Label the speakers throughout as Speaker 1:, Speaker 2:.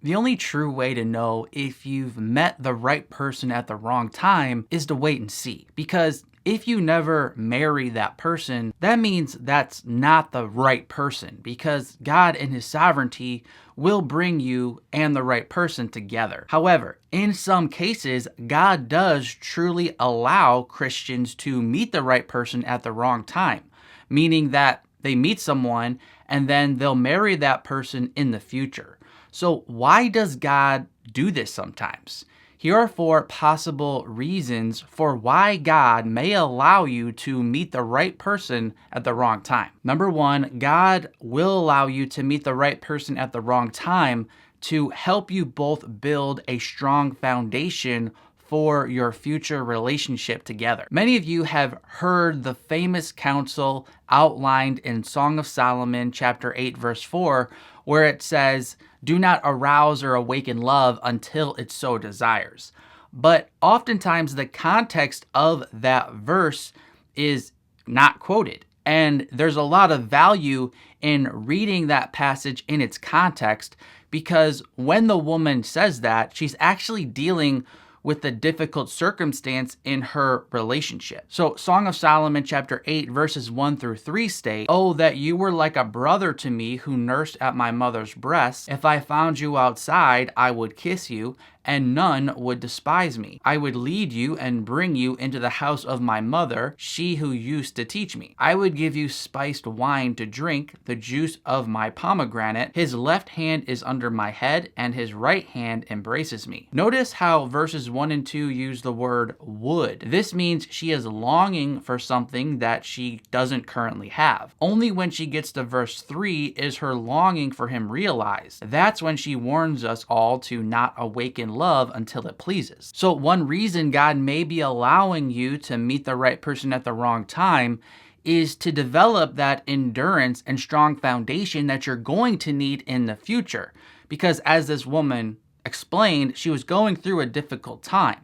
Speaker 1: The only true way to know if you've met the right person at the wrong time is to wait and see. Because if you never marry that person, that means that's not the right person, because God in His sovereignty will bring you and the right person together. However, in some cases, God does truly allow Christians to meet the right person at the wrong time, meaning that they meet someone and then they'll marry that person in the future. So why does God do this sometimes? Here are 4 possible reasons for why God may allow you to meet the right person at the wrong time. Number 1, God will allow you to meet the right person at the wrong time to help you both build a strong foundation for your future relationship together. Many of you have heard the famous counsel outlined in Song of Solomon, chapter 8, verse 4, where it says, "Do not arouse or awaken love until it so desires." But oftentimes the context of that verse is not quoted. And there's a lot of value in reading that passage in its context, because when the woman says that, she's actually dealing with the difficult circumstance in her relationship. So Song of Solomon chapter 8 verses 1 through 3 state, "Oh, that you were like a brother to me who nursed at my mother's breast. If I found you outside, I would kiss you, and none would despise me. I would lead you and bring you into the house of my mother, she who used to teach me. I would give you spiced wine to drink, the juice of my pomegranate. His left hand is under my head, and his right hand embraces me." Notice how verses 1 and 2 use the word would. This means she is longing for something that she doesn't currently have. Only when she gets to verse 3 is her longing for him realized. That's when she warns us all to not awaken love until it pleases. So one reason God may be allowing you to meet the right person at the wrong time is to develop that endurance and strong foundation that you're going to need in the future. Because as this woman explained, she was going through a difficult time.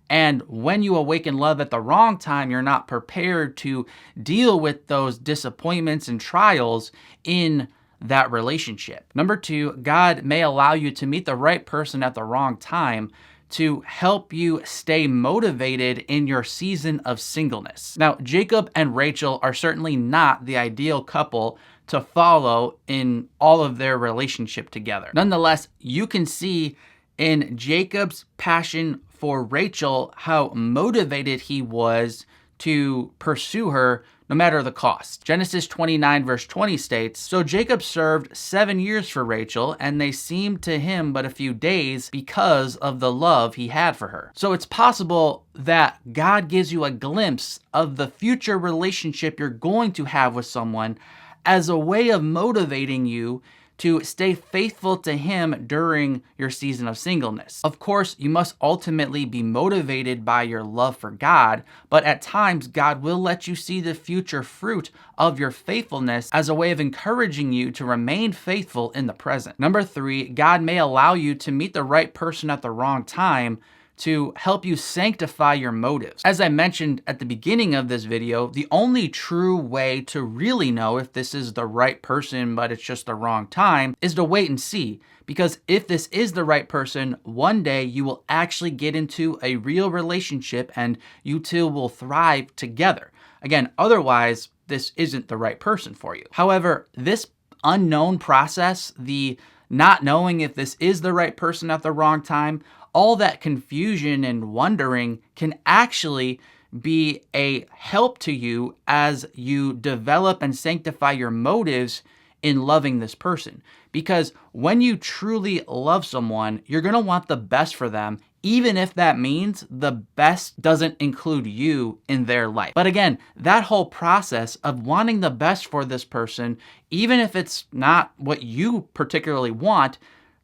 Speaker 1: And when you awaken love at the wrong time, you're not prepared to deal with those disappointments and trials in that relationship. Number 2, God may allow you to meet the right person at the wrong time to help you stay motivated in your season of singleness. Now, Jacob and Rachel are certainly not the ideal couple to follow in all of their relationship together. Nonetheless, you can see in Jacob's passion for Rachel how motivated he was to pursue her no matter the cost. Genesis 29 verse 20 states, "So Jacob served 7 years for Rachel, and they seemed to him but a few days because of the love he had for her." So it's possible that God gives you a glimpse of the future relationship you're going to have with someone as a way of motivating you to stay faithful to Him during your season of singleness. Of course, you must ultimately be motivated by your love for God, but at times God will let you see the future fruit of your faithfulness as a way of encouraging you to remain faithful in the present. Number 3, God may allow you to meet the right person at the wrong time to help you sanctify your motives. As I mentioned at the beginning of this video, the only true way to really know if this is the right person but it's just the wrong time is to wait and see. Because if this is the right person, one day you will actually get into a real relationship and you two will thrive together. Again, otherwise, this isn't the right person for you. However, this unknown process, the not knowing if this is the right person at the wrong time, all that confusion and wondering can actually be a help to you as you develop and sanctify your motives in loving this person. Because when you truly love someone, you're going to want the best for them, even if that means the best doesn't include you in their life. But again, that whole process of wanting the best for this person, even if it's not what you particularly want,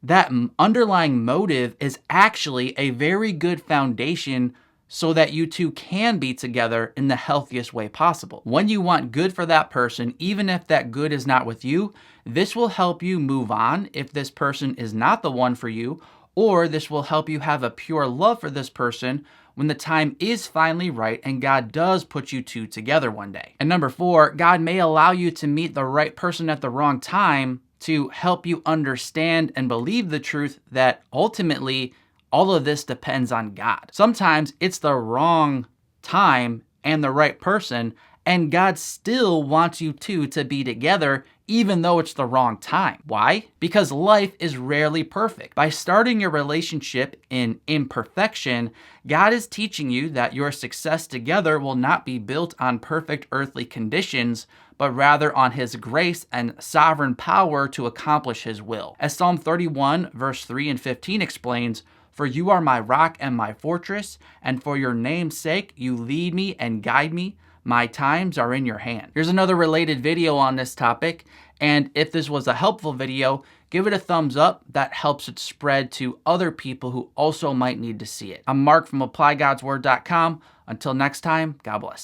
Speaker 1: that underlying motive is actually a very good foundation so that you two can be together in the healthiest way possible. When you want good for that person, even if that good is not with you, this will help you move on if this person is not the one for you, or this will help you have a pure love for this person when the time is finally right and God does put you two together one day. And number 4, God may allow you to meet the right person at the wrong time to help you understand and believe the truth that ultimately all of this depends on God. Sometimes it's the wrong time and the right person, and God still wants you two to be together even though it's the wrong time. Why? Because life is rarely perfect. By starting your relationship in imperfection, God is teaching you that your success together will not be built on perfect earthly conditions, but rather on His grace and sovereign power to accomplish His will. As Psalm 31, verse 3 and 15 explains, "For you are my rock and my fortress, and for your name's sake you lead me and guide me. My times are in your hand." Here's another related video on this topic, and if this was a helpful video, give it a thumbs up. That helps it spread to other people who also might need to see it. I'm Mark from ApplyGodsWord.com. Until next time, God bless.